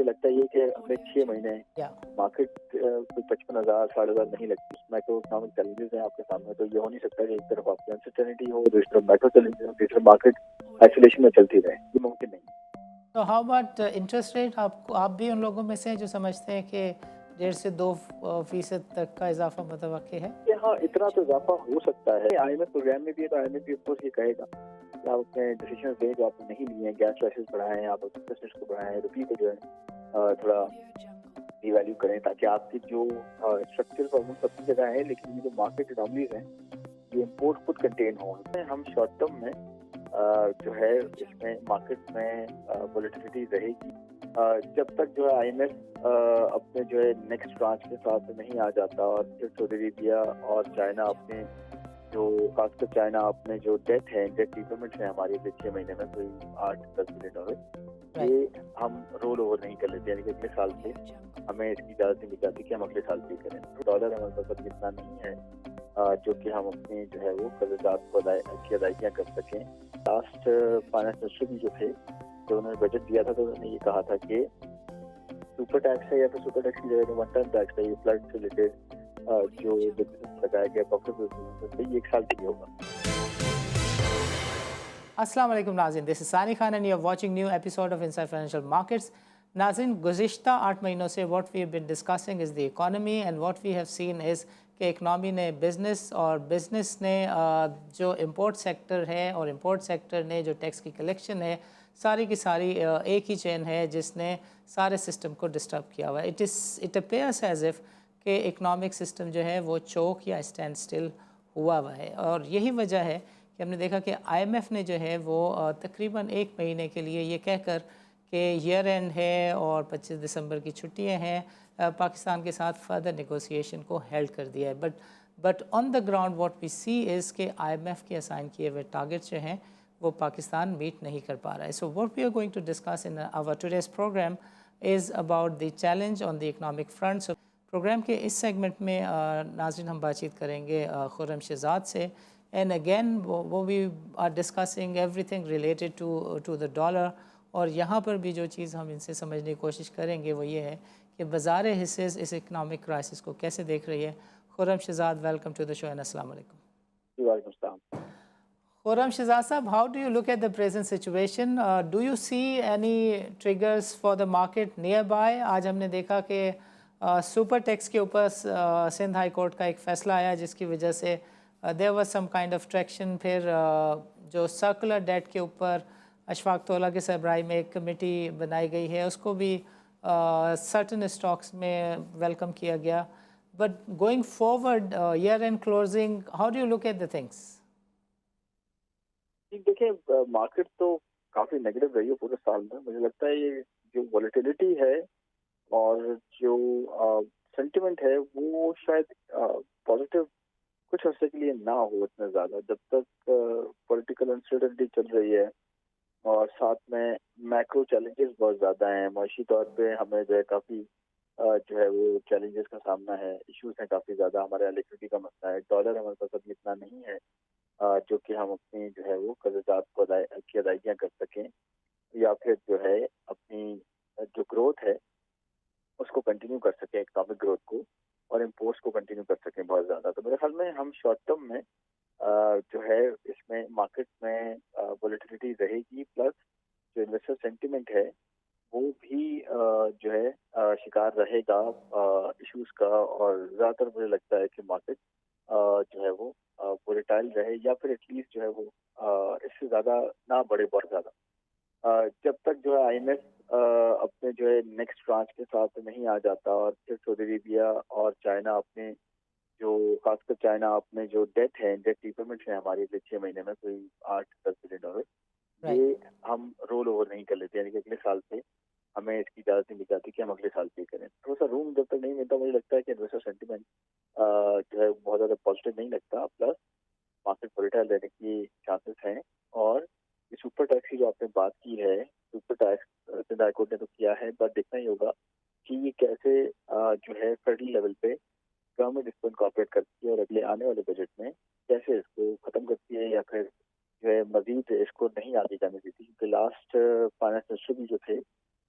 لگتا ہے یہ کہ اگلے 6 مہینے Yeah. مارکیٹ کوئی 55,000 60,000 نہیں لگتی. میکرو اکنامک چیلنجز ہیں آپ کے سامنے, تو یہ ہو نہیں سکتا کہ ایک طرف آپ کی انسرٹینٹی ہو, دوسری طرف میکرو چیلنجز ہو, تیسری طرف مارکیٹ آئسولیشن میں چلتی رہے. یہ ممکن نہیں. تو ہاؤ اباؤٹ انٹرسٹ ریٹ؟ آپ بھی ان لوگوں میں سے ہیں جو سمجھتے ہیں کہ 1.5 سے 2% تک کا اضافہ متوقع ہے؟ کہ ہاں اتنا تو اضافہ ہو سکتا ہے. آئی ایم ایف پروگرام میں بھی ہے, تو آئی ایم ایف بھی افکورس یہ کہے گا کہ آپ اپنے ڈیسیشن دیں جو آپ نے نہیں لیے ہیں. گیس پرائسز بڑھائیں, آپ انٹرسٹ ریٹس کو بڑھائیں, روپی کو جو ہے تھوڑا ڈی ویلیو کریں, تاکہ آپ کی جو اسٹرکچر پرابلم سب کی جگہ ہے, لیکن یہ جو مارکیٹ اناملیز ہیں یہ امپورٹ خود کنٹین ہوں. ہم شارٹ ٹرم میں جو ہے اس میں مارکیٹ میں ولیٹیلیٹی رہے گی جب تک جو ہے آئی ایم ایف اپنے جو ہے نیکسٹ برانچ کے ساتھ نہیں آ جاتا, اور پھر سعودی عربیہ اور چائنا اپنے جو خاص کر چائنا اپنے جو ڈیٹ ہے, ڈیٹ ریپیمنٹ ہے ہماری 6 مہینے میں کوئی 8-10 بلین ڈالر, یہ ہم رول اوور نہیں کر لیتے. یعنی کہ اگلے سال سے ہمیں اس کی اجازت نہیں مل جاتی کہ ہم اگلے سال پے کریں. ڈالر ہمارے پاس اتنا نہیں ہے جو کہ ہم اپنے جو ہے وہ قرضات کو کی ادائیگیاں کر سکیں. لاسٹ فائنانس منسٹر بھی جو تھے, جو انہوں نے بجٹ دیا تھا, تو انہوں نے یہ کہا تھا کہ سپر ٹیکس ہے یا پھر سپر ٹیکس کی جگہ ون ٹائم ٹیکس ہے, یہ فلڈ سے ریلیٹڈ جو بزنس لگایا گیا پروفٹ یہ 1 سال کے لیے ہوگا. السلام علیکم ناظرین, this is Sani Khan and you are watching new episode of inside financial markets. ناظرین, گزشتہ 8 مہینوں سے what we have been discussing is the economy, and what we have seen is کہ اکنامی نے بزنس, اور بزنس نے جو امپورٹ سیکٹر ہے, اور امپورٹ سیکٹر نے جو ٹیکس کی کلیکشن ہے, ساری کی ساری ایک ہی چین ہے جس نے سارے سسٹم کو ڈسٹرب کیا ہوا ہے. اٹ اپیئرس ایز اف کہ اکنامک سسٹم جو ہے وہ چوک یا اسٹینڈ اسٹل ہوا ہے. اور یہی وجہ ہے کہ ہم نے دیکھا کہ آئی ایم ایف نے جو ہے وہ تقریباً 1 مہینے کے لیے یہ کہہ کر کہ ایئر اینڈ ہے اور 25 دسمبر کی چھٹیاں ہیں, پاکستان کے ساتھ فردر نیگوسیشن کو ہیلڈ کر دیا ہے. But on the ground what we see is کہ آئی ایم ایف کے اسائن کیے ہوئے ٹارگیٹس جو ہیں وہ پاکستان میٹ نہیں کر پا رہا ہے. So what we are going to discuss in our today's program is about the challenge on the economic front. So program کے اس سیگمنٹ میں ناظرین ہم بات چیت کریں گے خرم شہزاد سے. And again we are discussing everything related to the dollar. اور یہاں پر بھی جو چیز ہم ان سے سمجھنے کی کوشش کریں گے وہ یہ ہے کہ بازار حصے اس اکنامک کرائسس کو کیسے دیکھ رہی ہے. Khurram Shahzad, welcome to the show and السلام علیکم. وعلیکم السلام. خرم شہزاد صاحب, how do you look at the present situation? Do you see any triggers for the market nearby? آج ہم نے دیکھا کہ سپر ٹیکس کے اوپر سندھ ہائی کورٹ کا ایک فیصلہ آیا جس کی وجہ سے there was some kind of traction. پھر جو سرکولر ڈیٹ کے اوپر اشفاق تولا کے سربراہی میں ایک کمیٹی بنائی گئی ہے, اس کو بھی سرٹن اسٹاکس میں ویلکم کیا گیا. But going forward, year end closing, how do you look at the things? دیکھیں, مارکیٹ تو کافی نیگیٹو رہی ہے پورے سال میں. مجھے لگتا ہے یہ جو ولیٹیلیٹی ہے اور جو سینٹیمنٹ ہے وہ شاید پازیٹیو کچھ عرصے کے لیے نہ ہو اتنا زیادہ, جب تک پولیٹیکل انسرٹنٹی چل رہی ہے اور ساتھ میں میکرو چیلنجز بہت زیادہ ہیں. معاشی طور پہ ہمیں جو ہے کافی جو ہے وہ چیلنجز کا سامنا ہے, ایشوز ہیں کافی زیادہ. ہمارے لیکوڈیٹی کا مسئلہ ہے, ڈالر ہمارے پاس ابھی اتنا نہیں ہے جو کہ ہم اپنی جو ہے وہ قرضات کو کی ادائیگیاں کر سکیں, یا پھر جو ہے اپنی جو گروتھ ہے اس کو کنٹینیو کر سکیں, اکنامک گروتھ کو, اور امپورٹس کو کنٹینیو کر سکیں بہت زیادہ. تو میرے خیال میں ہم شارٹ ٹرم میں جو ہے اس میں مارکیٹ میں ولیٹیلیٹی رہے گی, پلس جو انویسٹر سینٹیمنٹ ہے وہ بھی جو ہے شکار رہے گا ایشوز کا, اور زیادہ تر مجھے لگتا ہے کہ مارکیٹ جو ہے وہ ولیٹائل رہے, یا پھر ایٹ لیسٹ جو ہے وہ اس سے زیادہ نہ بڑھے بہت زیادہ, جب تک جو ہے آئی ایم ایف اپنے جو ہے نیکسٹ برانچ کے ساتھ نہیں آ جاتا, اور پھر سعودی عربیہ اور چائنا اپنے جو خاص کر چائنا اپنے جو ڈیٹ ہے, ڈیٹ ریپیمنٹ ہے ہماری 6 مہینے میں کوئی 8-10 بلین ڈالر, یہ ہم رول اوور نہیں کر لیتے. یعنی کہ اگلے سال سے ہمیں اس کی اجازت نہیں مل جاتی کہ ہم اگلے سال پے کریں. تھوڑا سا روم جب تک نہیں ملتا, مجھے لگتا ہے کہ انویسٹر سینٹیمنٹ جو ہے بہت زیادہ پازیٹیو نہیں لگتا, پلس مارکیٹ ولیٹائل رہنے کی چانسز ہیں. اور یہ سپر ٹیکس کی جو آپ نے بات کی ہے, super tax Sindh high court نے تو کیا ہے, بٹ دیکھنا ہی ہوگا کہ یہ کیسے جو ہے فیڈرل لیول پہ گورنمنٹ اس کو انکارپوریٹ کرتی ہے, اور اگلے آنے والے بجٹ میں کیسے اس کو ختم کرتی ہے, یا پھر جو ہے مزید اس کو نہیں آگے جانے دیتی. کیونکہ لاسٹ فائنانس منسٹر بھی جو تھے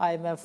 IMF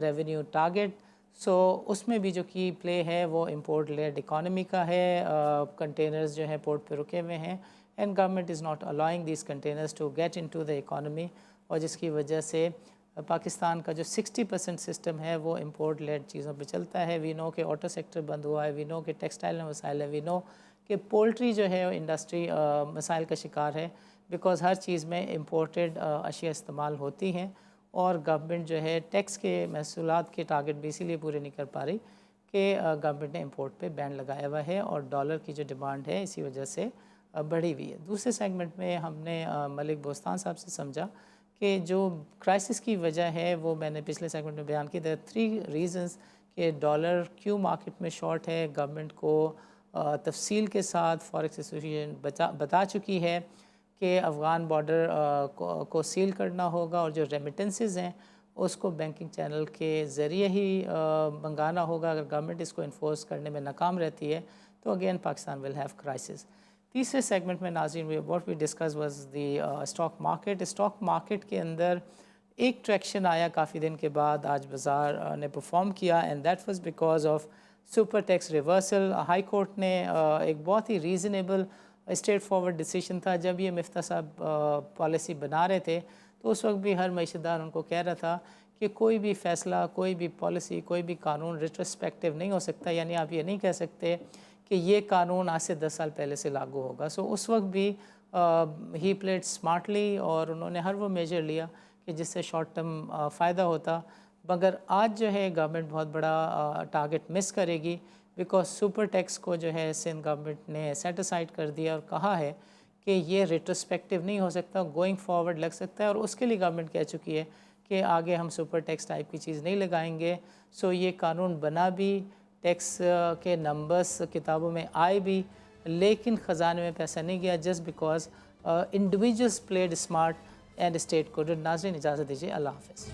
ریونیو ٹارگٹ. سو اس میں بھی جو کی پلے ہے وہ امپورٹ لیڈ اکانومی کا ہے. کنٹینرز جو ہیں پورٹ پہ رکے ہوئے ہیں and government is not allowing these containers to get into the economy, اور جس کی وجہ سے پاکستان کا جو 60% سسٹم ہے وہ امپورٹ لیڈ چیزوں پہ چلتا ہے. وی نو کہ آٹو سیکٹر بند ہوا ہے, وی نو کہ ٹیکسٹائل میں مسائل ہے, وی نو کہ پولٹری جو ہے انڈسٹری مسائل کا شکار ہے بیکاز ہر چیز میں امپورٹڈ اشیاء استعمال ہوتی ہیں, اور گورنمنٹ جو ہے ٹیکس کے محصولات کے ٹارگٹ بھی اسی لیے پورے نہیں کر پا رہی کہ گورنمنٹ نے امپورٹ پہ بین لگایا ہوا ہے, اور ڈالر کی جو ڈیمانڈ ہے اسی وجہ سے بڑھی ہوئی ہے. دوسرے سیگمنٹ میں ہم نے ملک بوستان صاحب سے سمجھا کہ جو کرائسس کی وجہ ہے وہ میں نے پچھلے سیگمنٹ میں بیان کی. 3 ریزنز کہ ڈالر کیوں مارکیٹ میں شارٹ ہے. گورنمنٹ کو تفصیل کے ساتھ فاریکس ایسوسیشن بتا چکی ہے کہ افغان بارڈر کو سیل کرنا ہوگا, اور جو ریمیٹنسز ہیں اس کو بینکنگ چینل کے ذریعے ہی منگانا ہوگا. اگر گورنمنٹ اس کو انفورس کرنے میں ناکام رہتی ہے تو again Pakistan will have crisis. تیسرے سیگمنٹ میں ناظرین what we discuss was the stock market. Stock market کے اندر ایک ٹریکشن آیا کافی دن کے بعد, آج بازار نے پرفارم کیا, and that was because of super tax reversal. High court نے ایک بہت ہی ریزنیبل اسٹریٹ فارورڈ ڈیسیشن تھا. جب یہ مفتیٰ صاحب پالیسی بنا رہے تھے تو اس وقت بھی ہر معیشت دار ان کو کہہ رہا تھا کہ کوئی بھی فیصلہ, کوئی بھی پالیسی, کوئی بھی قانون ریٹروسپیکٹیو نہیں ہو سکتا, یعنی آپ یہ نہیں کہہ سکتے کہ یہ قانون آج سے 10 سال پہلے سے لاگو ہوگا. سو اس وقت بھی ہی پلیڈ اسمارٹلی, اور انہوں نے ہر وہ میجر لیا کہ جس سے شارٹ ٹرم فائدہ ہوتا. مگر آج جو ہے گورنمنٹ بہت بڑا ٹارگٹ مس کرے گی بیکاز سپر ٹیکس کو جو ہے سندھ گورنمنٹ نے سیٹ اسائڈ کر دیا اور کہا ہے کہ یہ ریٹروسپیکٹیو نہیں ہو سکتا, گوئنگ فارورڈ لگ سکتا ہے, اور اس کے لیے گورنمنٹ کہہ چکی ہے کہ آگے ہم سپر ٹیکس ٹائپ کی چیز نہیں لگائیں گے. سو یہ قانون بنا بھی, ٹیکس کے نمبرز کتابوں میں آئے بھی, لیکن خزانے میں پیسہ نہیں گیا just because individuals played smart and state coded. ناظرین اجازت دیجیے, اللہ حافظ.